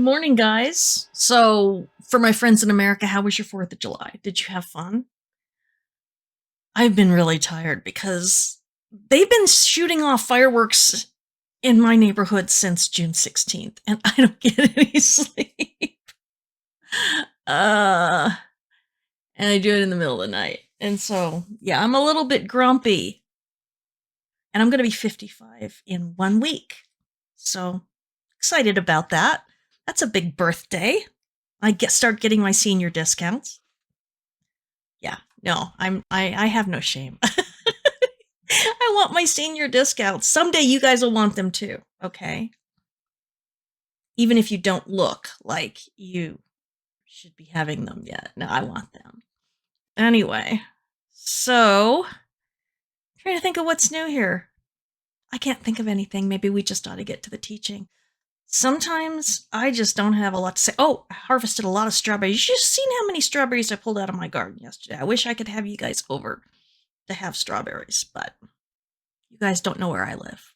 Good morning, guys. So, for my friends in America, how was your 4th of July? Did you have fun? I've been really tired because they've been shooting off fireworks in my neighborhood since June 16th, and I don't get any sleep. Uh, and I do it in the middle of the night. And so, yeah, I'm a little bit grumpy. And I'm going to be 55 in 1 week. So, excited about that. That's a big birthday. Start getting my senior discounts. Yeah, no, I have no shame. I want my senior discounts. Someday you guys will want them too, okay? Even if you don't look like you should be having them yet. No, I want them. Anyway, so trying to think of what's new here. I can't think of anything. Maybe we just ought to get to the teaching. Sometimes I just don't have a lot to say. Oh, I harvested a lot of strawberries. You just seen how many strawberries I pulled out of my garden yesterday. I wish I could have you guys over to have strawberries, but you guys don't know where I live.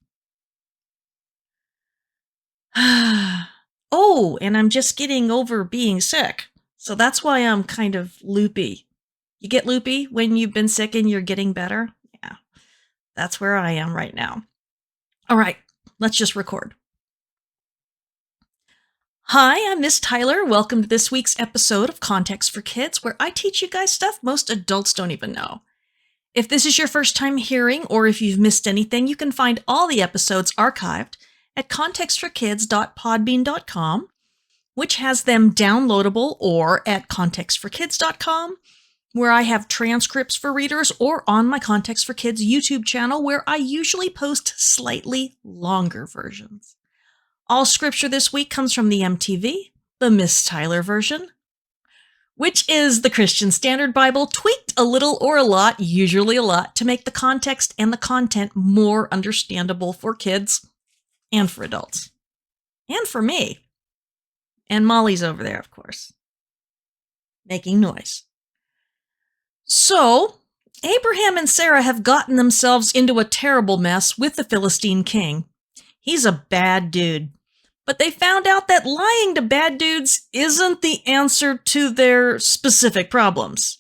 Oh, and I'm just getting over being sick. So that's why I'm kind of loopy. You get loopy when you've been sick and you're getting better? Yeah, that's where I am right now. All right, let's just record. Hi, I'm Miss Tyler. Welcome to this week's episode of Context for Kids, where I teach you guys stuff most adults don't even know. If this is your first time hearing, or if you've missed anything, you can find all the episodes archived at contextforkids.podbean.com, which has them downloadable, or at contextforkids.com, where I have transcripts for readers, or on my Context for Kids YouTube channel, where I usually post slightly longer versions. All scripture this week comes from the MTV, the Miss Tyler version, which is the Christian Standard Bible tweaked a little or a lot, usually a lot, to make the context and the content more understandable for kids and for adults. And for me. And Molly's over there, of course, making noise. So, Abraham and Sarah have gotten themselves into a terrible mess with the Philistine king. He's a bad dude. But they found out that lying to bad dudes isn't the answer to their specific problems.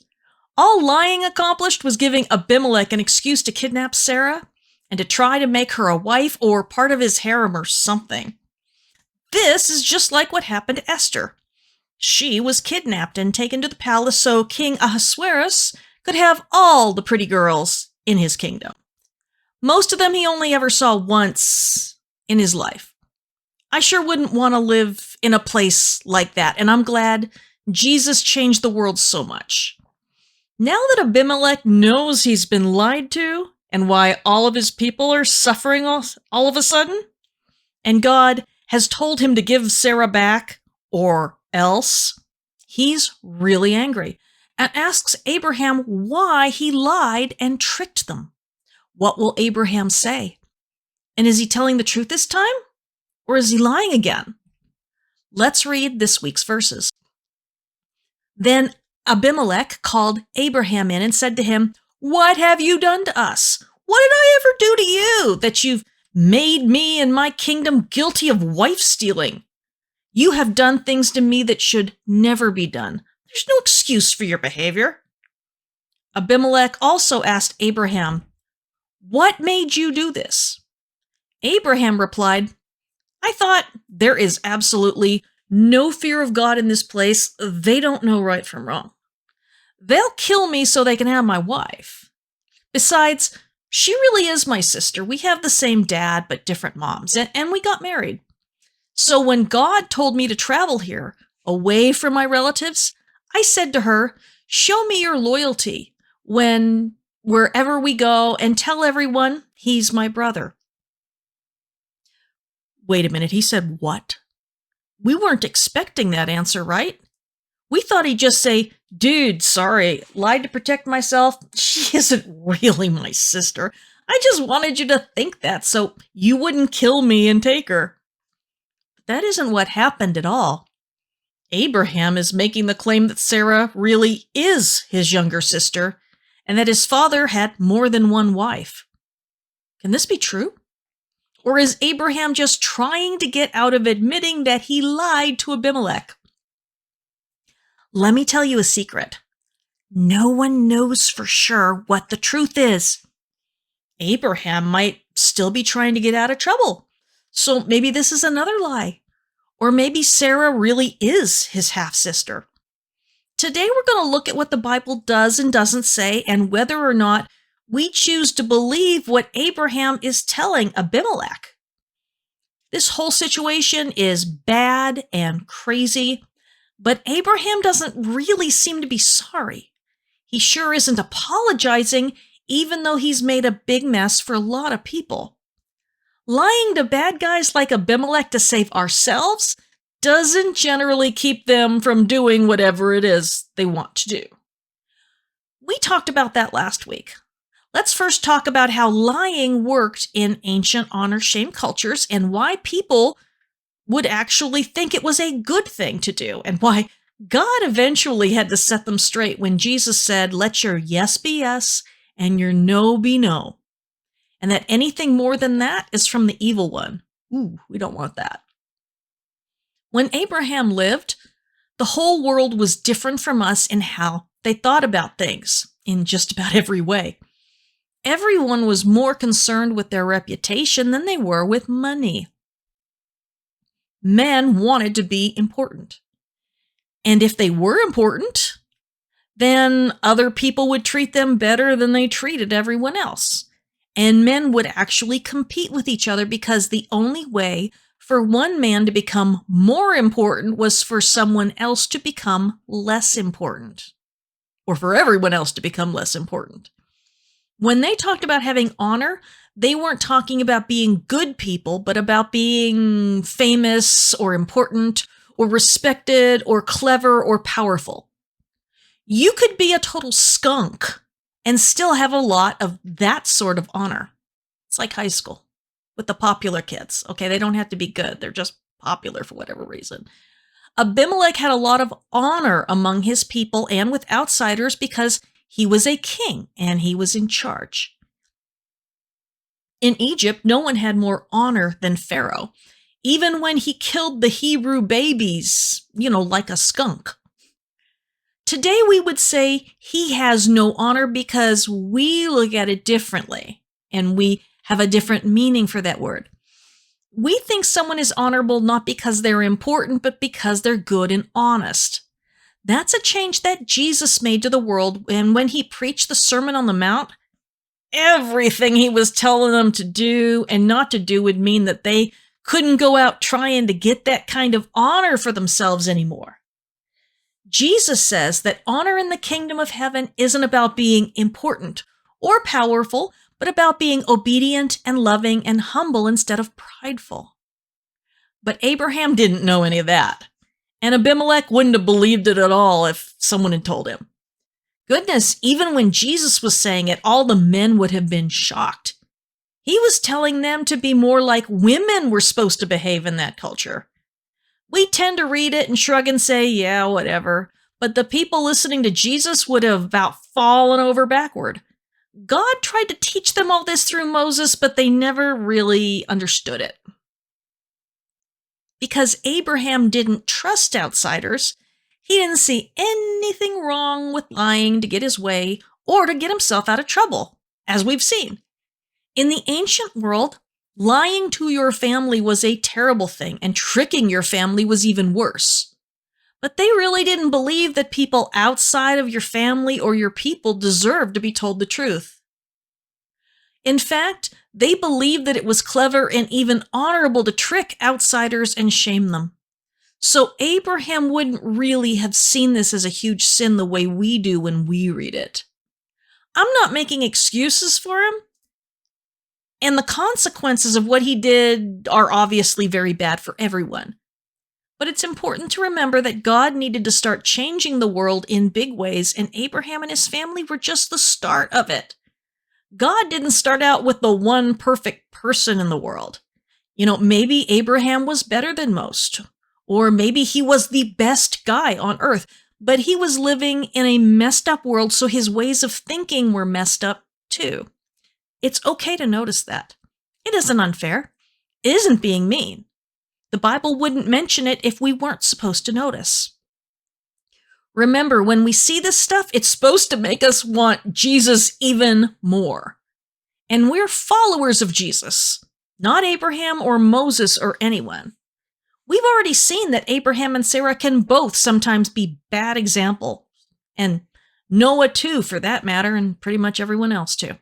All lying accomplished was giving Abimelech an excuse to kidnap Sarah and to try to make her a wife or part of his harem or something. This is just like what happened to Esther. She was kidnapped and taken to the palace so King Ahasuerus could have all the pretty girls in his kingdom. Most of them he only ever saw once in his life. I sure wouldn't want to live in a place like that, and I'm glad Jesus changed the world so much. Now that Abimelech knows he's been lied to, and why all of his people are suffering all of a sudden, and God has told him to give Sarah back, or else, he's really angry, and asks Abraham why he lied and tricked them. What will Abraham say? And is he telling the truth this time? Or is he lying again? Let's read this week's verses. Then Abimelech called Abraham in and said to him, "What have you done to us? What did I ever do to you that you've made me and my kingdom guilty of wife stealing? You have done things to me that should never be done. There's no excuse for your behavior." Abimelech also asked Abraham, "What made you do this?" Abraham replied, "I thought, there is absolutely no fear of God in this place. They don't know right from wrong. They'll kill me so they can have my wife. Besides, she really is my sister. We have the same dad, but different moms, and we got married. So when God told me to travel here, away from my relatives, I said to her, 'Show me your loyalty wherever we go, and tell everyone he's my brother.'" Wait a minute, he said what? We weren't expecting that answer, right? We thought he'd just say, "Dude, sorry, lied to protect myself. She isn't really my sister. I just wanted you to think that so you wouldn't kill me and take her." But that isn't what happened at all. Abraham is making the claim that Sarah really is his younger sister, and that his father had more than one wife. Can this be true? Or is Abraham just trying to get out of admitting that he lied to Abimelech? Let me tell you a secret. No one knows for sure what the truth is. Abraham might still be trying to get out of trouble. So maybe this is another lie. Or maybe Sarah really is his half-sister. Today we're going to look at what the Bible does and doesn't say and whether or not we choose to believe what Abraham is telling Abimelech. This whole situation is bad and crazy, but Abraham doesn't really seem to be sorry. He sure isn't apologizing, even though he's made a big mess for a lot of people. Lying to bad guys like Abimelech to save ourselves doesn't generally keep them from doing whatever it is they want to do. We talked about that last week. Let's first talk about how lying worked in ancient honor-shame cultures and why people would actually think it was a good thing to do, and why God eventually had to set them straight when Jesus said, "Let your yes be yes and your no be no," and that anything more than that is from the evil one. Ooh, we don't want that. When Abraham lived, the whole world was different from us in how they thought about things, in just about every way. Everyone was more concerned with their reputation than they were with money. Men wanted to be important. And if they were important, then other people would treat them better than they treated everyone else. And men would actually compete with each other because the only way for one man to become more important was for someone else to become less important, or for everyone else to become less important. When they talked about having honor, they weren't talking about being good people, but about being famous or important or respected or clever or powerful. You could be a total skunk and still have a lot of that sort of honor. It's like high school with the popular kids. Okay, they don't have to be good. They're just popular for whatever reason. Abimelech had a lot of honor among his people and with outsiders because he was a king and he was in charge. In Egypt, no one had more honor than Pharaoh, even when he killed the Hebrew babies, like a skunk. Today, we would say he has no honor because we look at it differently, and we have a different meaning for that word. We think someone is honorable not because they're important, but because they're good and honest. That's a change that Jesus made to the world, and when he preached the Sermon on the Mount, everything he was telling them to do and not to do would mean that they couldn't go out trying to get that kind of honor for themselves anymore. Jesus says that honor in the kingdom of heaven isn't about being important or powerful, but about being obedient and loving and humble instead of prideful. But Abraham didn't know any of that. And Abimelech wouldn't have believed it at all if someone had told him. Goodness, even when Jesus was saying it, all the men would have been shocked. He was telling them to be more like women were supposed to behave in that culture. We tend to read it and shrug and say, yeah, whatever. But the people listening to Jesus would have about fallen over backward. God tried to teach them all this through Moses, but they never really understood it. Because Abraham didn't trust outsiders, he didn't see anything wrong with lying to get his way or to get himself out of trouble, as we've seen. In the ancient world, lying to your family was a terrible thing, and tricking your family was even worse. But they really didn't believe that people outside of your family or your people deserved to be told the truth. In fact, they believed that it was clever and even honorable to trick outsiders and shame them. So Abraham wouldn't really have seen this as a huge sin the way we do when we read it. I'm not making excuses for him, and the consequences of what he did are obviously very bad for everyone. But it's important to remember that God needed to start changing the world in big ways, and Abraham and his family were just the start of it. God didn't start out with the one perfect person in the world. Maybe Abraham was better than most, or maybe he was the best guy on earth, but he was living in a messed up world, so his ways of thinking were messed up too. It's okay to notice that. It isn't unfair. isn't being mean. The Bible wouldn't mention it if we weren't supposed to notice. Remember, when we see this stuff, it's supposed to make us want Jesus even more. And we're followers of Jesus, not Abraham or Moses or anyone. We've already seen that Abraham and Sarah can both sometimes be bad examples, and Noah too, for that matter, and pretty much everyone else too.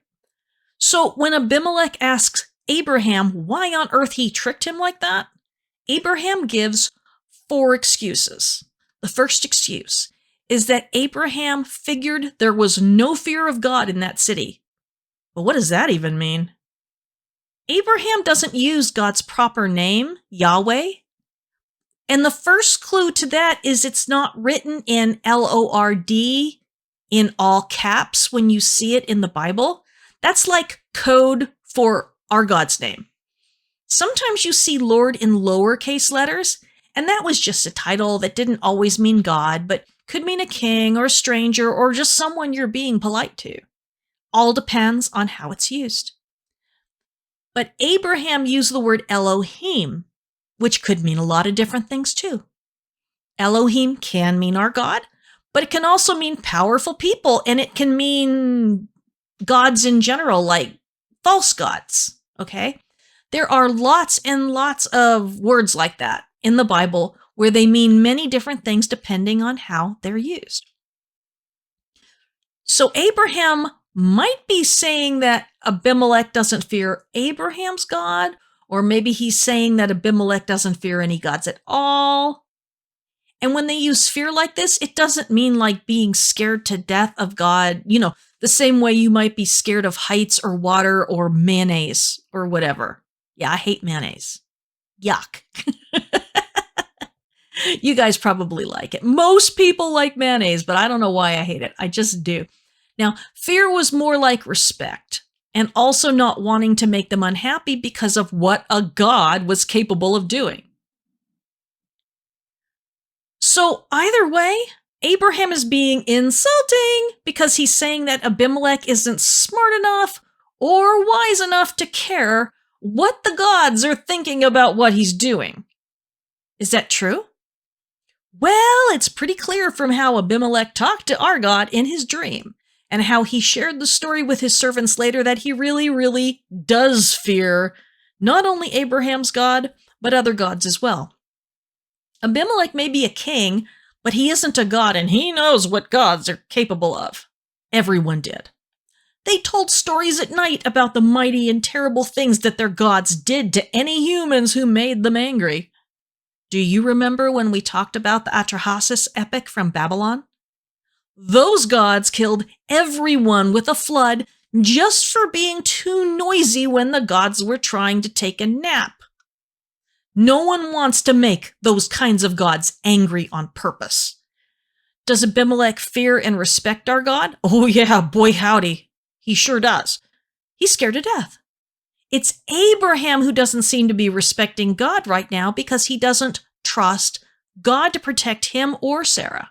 So when Abimelech asks Abraham why on earth he tricked him like that, Abraham gives 4 excuses. The first excuse is that Abraham figured there was no fear of God in that city. But what does that even mean? Abraham doesn't use God's proper name, Yahweh. And the first clue to that is it's not written in Lord in all caps when you see it in the Bible. That's like code for our God's name. Sometimes you see Lord in lowercase letters, and that was just a title that didn't always mean God, but could mean a king or a stranger or just someone you're being polite to. All depends on how it's used. But Abraham used the word Elohim, which could mean a lot of different things too. Elohim can mean our God, but it can also mean powerful people, and it can mean gods in general, like false gods, okay? There are lots and lots of words like that in the Bible where they mean many different things depending on how they're used. So Abraham might be saying that Abimelech doesn't fear Abraham's God, or maybe he's saying that Abimelech doesn't fear any gods at all. And when they use fear like this, it doesn't mean like being scared to death of God, the same way you might be scared of heights or water or mayonnaise or whatever. Yeah, I hate mayonnaise. Yuck. You guys probably like it. Most people like mayonnaise, but I don't know why I hate it. I just do. Now, fear was more like respect, and also not wanting to make them unhappy because of what a god was capable of doing. So either way, Abraham is being insulting because he's saying that Abimelech isn't smart enough or wise enough to care what the gods are thinking about what he's doing. Is that true? Well, it's pretty clear from how Abimelech talked to our God in his dream, and how he shared the story with his servants later that he really, really does fear not only Abraham's God, but other gods as well. Abimelech may be a king, but he isn't a god, and he knows what gods are capable of. Everyone did. They told stories at night about the mighty and terrible things that their gods did to any humans who made them angry. Do you remember when we talked about the Atrahasis epic from Babylon? Those gods killed everyone with a flood just for being too noisy when the gods were trying to take a nap. No one wants to make those kinds of gods angry on purpose. Does Abimelech fear and respect our God? Oh yeah, boy howdy. He sure does. He's scared to death. It's Abraham who doesn't seem to be respecting God right now because he doesn't trust God to protect him or Sarah.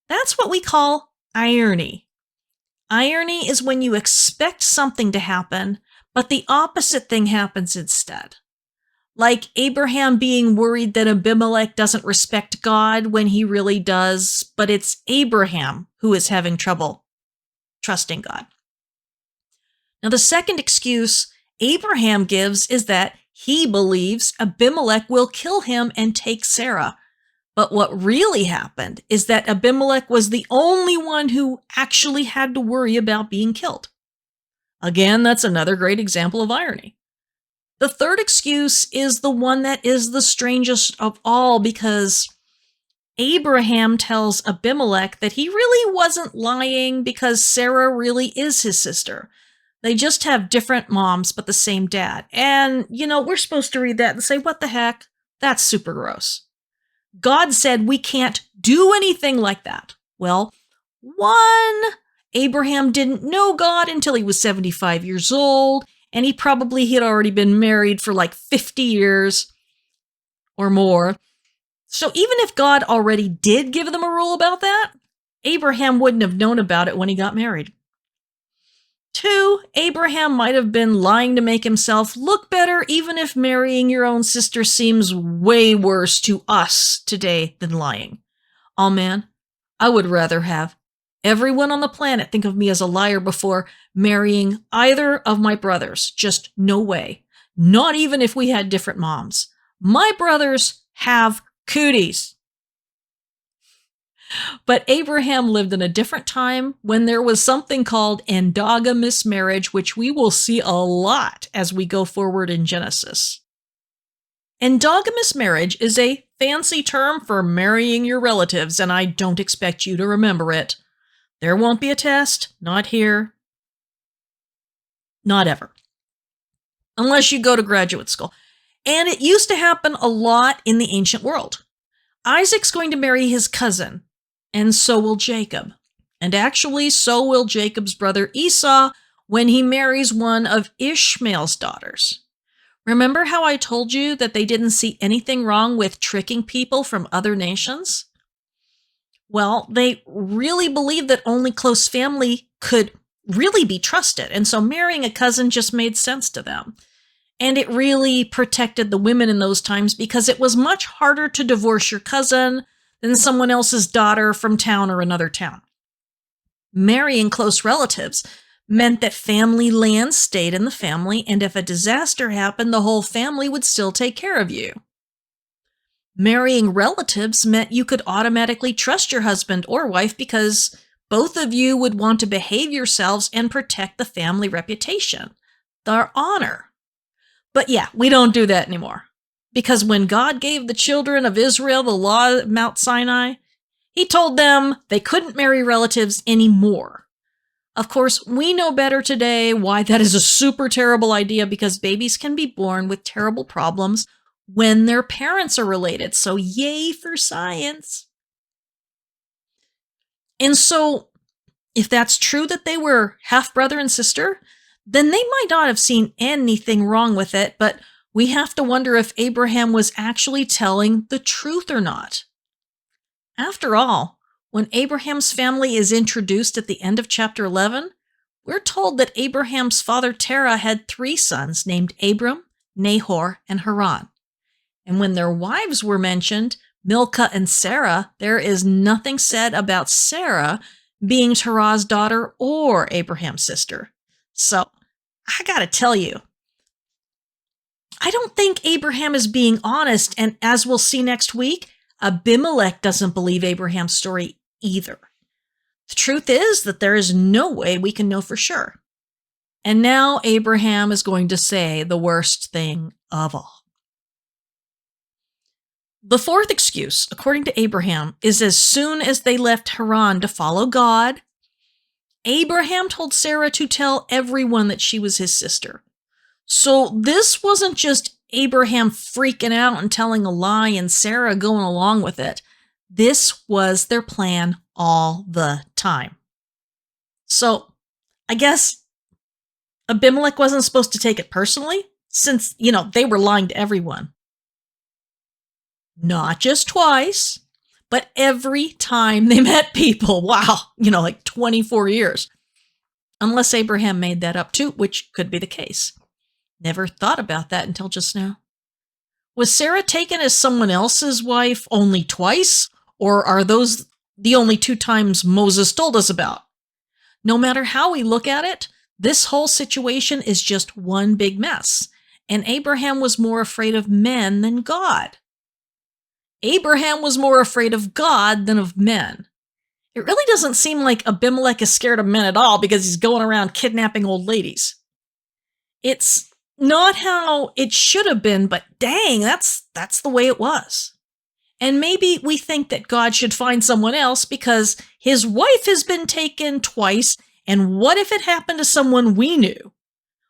That's what we call irony. Irony is when you expect something to happen, but the opposite thing happens instead. Like Abraham being worried that Abimelech doesn't respect God when he really does, but it's Abraham who is having trouble trusting God. Now, the second excuse Abraham gives is that he believes Abimelech will kill him and take Sarah. But what really happened is that Abimelech was the only one who actually had to worry about being killed. Again, that's another great example of irony. The third excuse is the one that is the strangest of all, because Abraham tells Abimelech that he really wasn't lying because Sarah really is his sister. They just have different moms, but the same dad. And, we're supposed to read that and say, what the heck? That's super gross. God said we can't do anything like that. Well, one, Abraham didn't know God until he was 75 years old, and he probably had already been married for like 50 years or more. So even if God already did give them a rule about that, Abraham wouldn't have known about it when he got married. 2, Abraham might have been lying to make himself look better, even if marrying your own sister seems way worse to us today than lying. Oh man, I would rather have everyone on the planet think of me as a liar before marrying either of my brothers. Just no way. Not even if we had different moms. My brothers have cooties. But Abraham lived in a different time when there was something called endogamous marriage, which we will see a lot as we go forward in Genesis. Endogamous marriage is a fancy term for marrying your relatives, and I don't expect you to remember it. There won't be a test, not here, not ever. Unless you go to graduate school. And it used to happen a lot in the ancient world. Isaac's going to marry his cousin, and so will Jacob. And actually, so will Jacob's brother Esau when he marries one of Ishmael's daughters. Remember how I told you that they didn't see anything wrong with tricking people from other nations? Well, they really believed that only close family could really be trusted, and so marrying a cousin just made sense to them. And it really protected the women in those times because it was much harder to divorce your cousin than someone else's daughter from town or another town. Marrying close relatives meant that family land stayed in the family, and if a disaster happened, the whole family would still take care of you. Marrying relatives meant you could automatically trust your husband or wife because both of you would want to behave yourselves and protect the family reputation, their honor. But yeah, we don't do that anymore. Because when God gave the children of Israel the law at Mount Sinai, he told them they couldn't marry relatives anymore. Of course, we know better today why that is a super terrible idea because babies can be born with terrible problems when their parents are related. So yay for science. And so if that's true that they were half brother and sister, then they might not have seen anything wrong with it, but we have to wonder if Abraham was actually telling the truth or not. After all, when Abraham's family is introduced at the end of chapter 11, we're told that Abraham's father Terah had 3 sons named Abram, Nahor, and Haran. And when their wives were mentioned, Milcah and Sarah, there is nothing said about Sarah being Terah's daughter or Abraham's sister. So, I gotta tell you, I don't think Abraham is being honest, and as we'll see next week, Abimelech doesn't believe Abraham's story either. The truth is that there is no way we can know for sure. And now Abraham is going to say the worst thing of all. The 4th excuse, according to Abraham, is as soon as they left Haran to follow God, Abraham told Sarah to tell everyone that she was his sister. So this wasn't just Abraham freaking out and telling a lie and Sarah going along with it. This was their plan all the time. So I guess Abimelech wasn't supposed to take it personally since, they were lying to everyone. Not just twice, but every time they met people. Wow, like 24 years. Unless Abraham made that up too, which could be the case. Never thought about that until just now. Was Sarah taken as someone else's wife only twice? Or are those the only 2 times Moses told us about? No matter how we look at it, this whole situation is just one big mess. And Abraham was more afraid of men than God. Abraham was more afraid of God than of men. It really doesn't seem like Abimelech is scared of men at all because he's going around kidnapping old ladies. It's not how it should have been, but dang, that's the way it was. And maybe we think that God should find someone else because his wife has been taken twice, and what if it happened to someone we knew?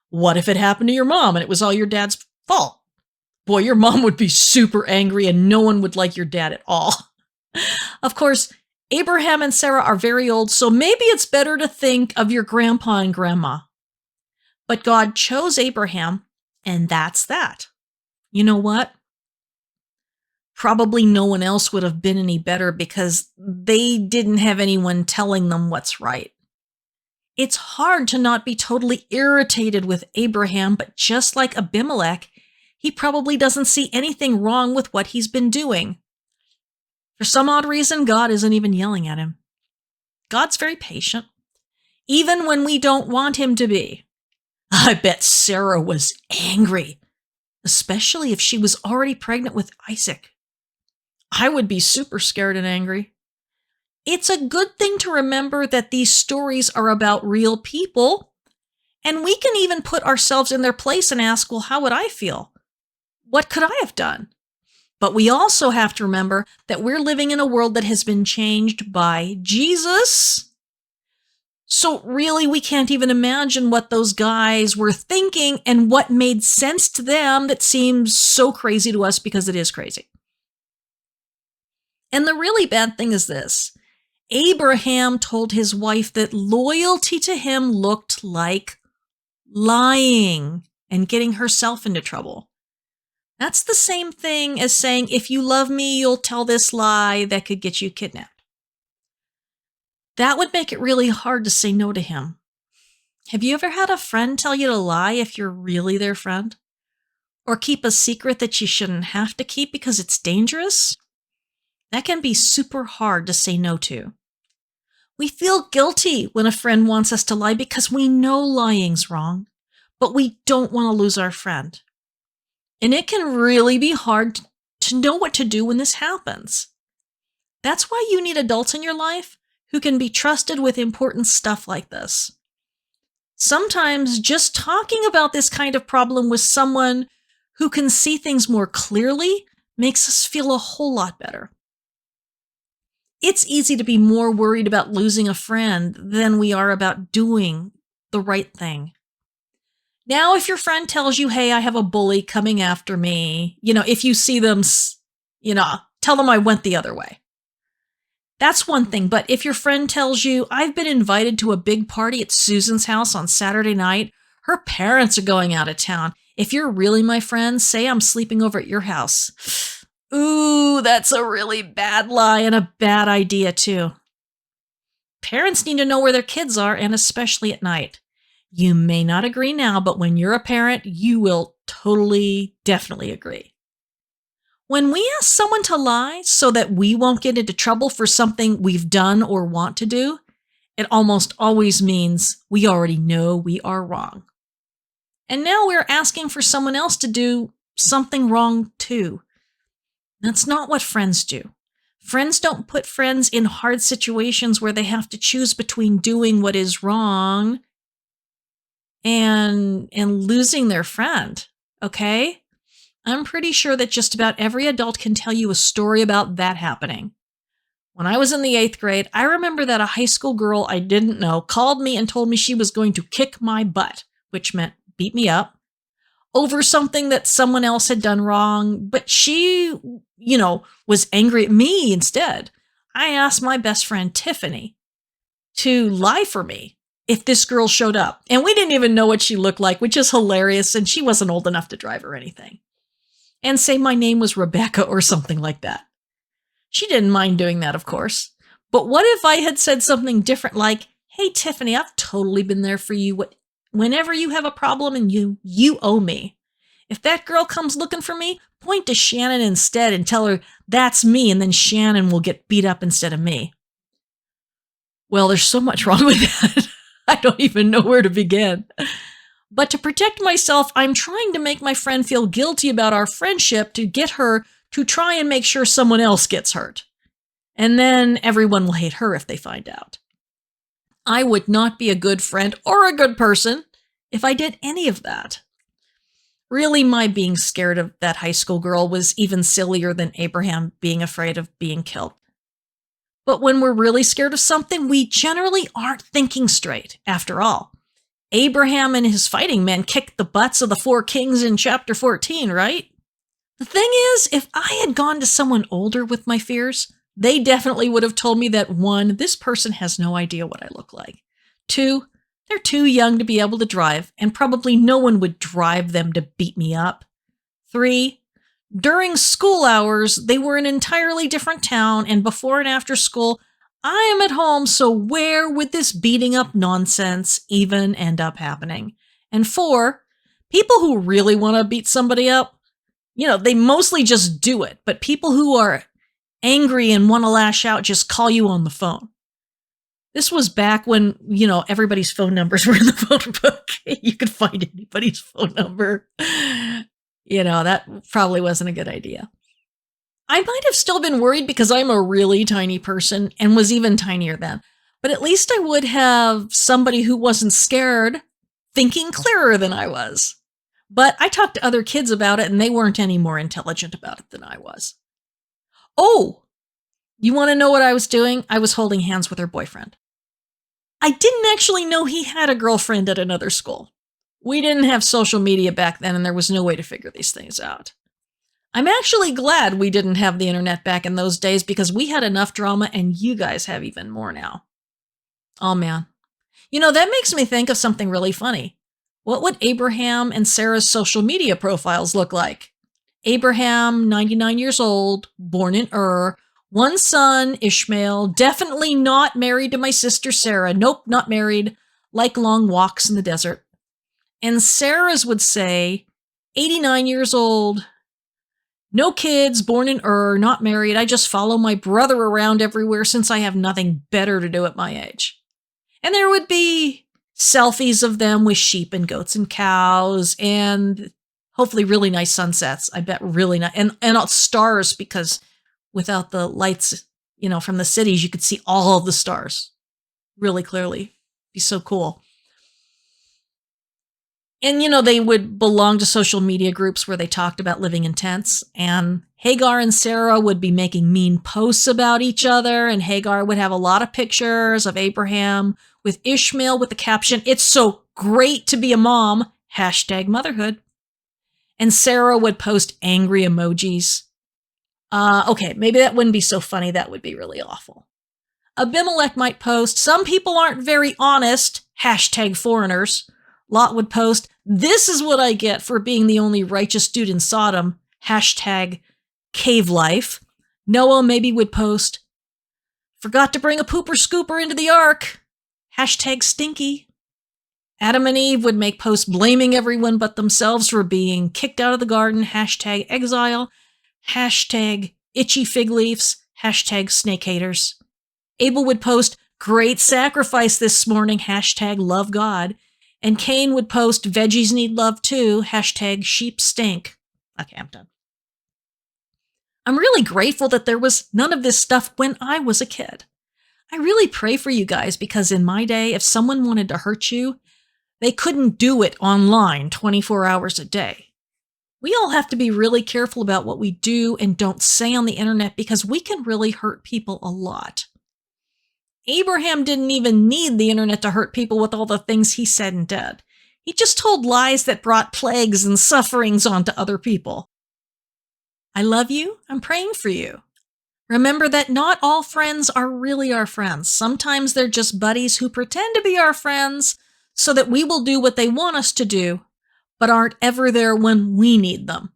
What if it happened to your mom and it was all your dad's fault? Boy, your mom would be super angry and no one would like your dad at all. Of course, Abraham and Sarah are very old, so maybe it's better to think of your grandpa and grandma. But God chose Abraham, and that's that. You know what? Probably no one else would have been any better because they didn't have anyone telling them what's right. It's hard to not be totally irritated with Abraham, but just like Abimelech, he probably doesn't see anything wrong with what he's been doing. For some odd reason, God isn't even yelling at him. God's very patient, even when we don't want him to be. I bet Sarah was angry, especially if she was already pregnant with Isaac. I would be super scared and angry. It's a good thing to remember that these stories are about real people, and we can even put ourselves in their place and ask, well, how would I feel? What could I have done? But we also have to remember that we're living in a world that has been changed by Jesus. So really, we can't even imagine what those guys were thinking and what made sense to them that seems so crazy to us because it is crazy. And the really bad thing is this. Abraham told his wife that loyalty to him looked like lying and getting herself into trouble. That's the same thing as saying, if you love me, you'll tell this lie that could get you kidnapped. That would make it really hard to say no to him. Have you ever had a friend tell you to lie if you're really their friend? Or keep a secret that you shouldn't have to keep because it's dangerous? That can be super hard to say no to. We feel guilty when a friend wants us to lie because we know lying's wrong, but we don't want to lose our friend. And it can really be hard to know what to do when this happens. That's why you need adults in your life who can be trusted with important stuff like this. Sometimes just talking about this kind of problem with someone who can see things more clearly makes us feel a whole lot better. It's easy to be more worried about losing a friend than we are about doing the right thing. Now, if your friend tells you, hey, I have a bully coming after me, if you see them, tell them I went the other way. That's one thing. But if your friend tells you, I've been invited to a big party at Susan's house on Saturday night, her parents are going out of town. If you're really my friend, say I'm sleeping over at your house. Ooh, that's a really bad lie and a bad idea too. Parents need to know where their kids are, and especially at night. You may not agree now, but when you're a parent, you will definitely agree. When we ask someone to lie so that we won't get into trouble for something we've done or want to do, it almost always means we already know we are wrong. And now we're asking for someone else to do something wrong too. That's not what friends do. Friends don't put friends in hard situations where they have to choose between doing what is wrong and losing their friend, okay? I'm pretty sure that just about every adult can tell you a story about that happening. When I was in the 8th grade, I remember that a high school girl I didn't know called me and told me she was going to kick my butt, which meant beat me up, over something that someone else had done wrong, but she, was angry at me instead. I asked my best friend, Tiffany, to lie for me if this girl showed up. And we didn't even know what she looked like, which is hilarious, and she wasn't old enough to drive or anything. And say my name was Rebecca or something like that. She didn't mind doing that, of course. But what if I had said something different like, hey, Tiffany, I've totally been there for you. Whenever you have a problem and you owe me. If that girl comes looking for me, point to Shannon instead and tell her that's me, and then Shannon will get beat up instead of me. Well, there's so much wrong with that. I don't even know where to begin. But to protect myself, I'm trying to make my friend feel guilty about our friendship to get her to try and make sure someone else gets hurt. And then everyone will hate her if they find out. I would not be a good friend or a good person if I did any of that. Really, my being scared of that high school girl was even sillier than Abraham being afraid of being killed. But when we're really scared of something, we generally aren't thinking straight, after all. Abraham and his fighting men kicked the butts of the 4 kings in chapter 14, right? The thing is, if I had gone to someone older with my fears, they definitely would have told me that 1, this person has no idea what I look like. 2, they're too young to be able to drive, and probably no one would drive them to beat me up. 3, during school hours, they were in an entirely different town, and before and after school, I am at home, so where would this beating up nonsense even end up happening? And 4, people who really want to beat somebody up, they mostly just do it, but people who are angry and want to lash out just call you on the phone. This was back when, everybody's phone numbers were in the phone book. You could find anybody's phone number. That probably wasn't a good idea. I might have still been worried because I'm a really tiny person and was even tinier then. But at least I would have somebody who wasn't scared thinking clearer than I was. But I talked to other kids about it and they weren't any more intelligent about it than I was. Oh, you want to know what I was doing? I was holding hands with her boyfriend. I didn't actually know he had a girlfriend at another school. We didn't have social media back then and there was no way to figure these things out. I'm actually glad we didn't have the internet back in those days because we had enough drama and you guys have even more now. Oh man. That makes me think of something really funny. What would Abraham and Sarah's social media profiles look like? Abraham, 99 years old, born in Ur, 1 son, Ishmael, definitely not married to my sister Sarah. Nope, not married. Like long walks in the desert. And Sarah's would say, 89 years old, no kids, born in Ur, not married. I just follow my brother around everywhere since I have nothing better to do at my age. And there would be selfies of them with sheep and goats and cows and hopefully really nice sunsets. I bet really nice. And stars because without the lights, from the cities, you could see all of the stars really clearly. It'd be so cool. And, they would belong to social media groups where they talked about living in tents. And Hagar and Sarah would be making mean posts about each other. And Hagar would have a lot of pictures of Abraham with Ishmael with the caption, "It's so great to be a mom, #motherhood." And Sarah would post angry emojis. Okay, maybe that wouldn't be so funny. That would be really awful. Abimelech might post, "Some people aren't very honest, #foreigners." Lot would post, "This is what I get for being the only righteous dude in Sodom, #cave life." Noah maybe would post, "Forgot to bring a pooper scooper into the ark, #stinky." Adam and Eve would make posts blaming everyone but themselves for being kicked out of the garden, #exile, #itchy fig leaves, #snake haters. Abel would post, "Great sacrifice this morning, #love God." And Cain would post, "Veggies need love too, #sheep stink." Okay, I'm done. I'm really grateful that there was none of this stuff when I was a kid. I really pray for you guys because in my day, if someone wanted to hurt you, they couldn't do it online 24 hours a day. We all have to be really careful about what we do and don't say on the internet because we can really hurt people a lot. Abraham didn't even need the internet to hurt people with all the things he said and did. He just told lies that brought plagues and sufferings onto other people. I love you. I'm praying for you. Remember that not all friends are really our friends. Sometimes they're just buddies who pretend to be our friends so that we will do what they want us to do, but aren't ever there when we need them.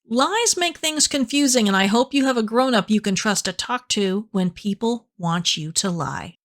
Lies make things confusing, and I hope you have a grown-up you can trust to talk to when people want you to lie.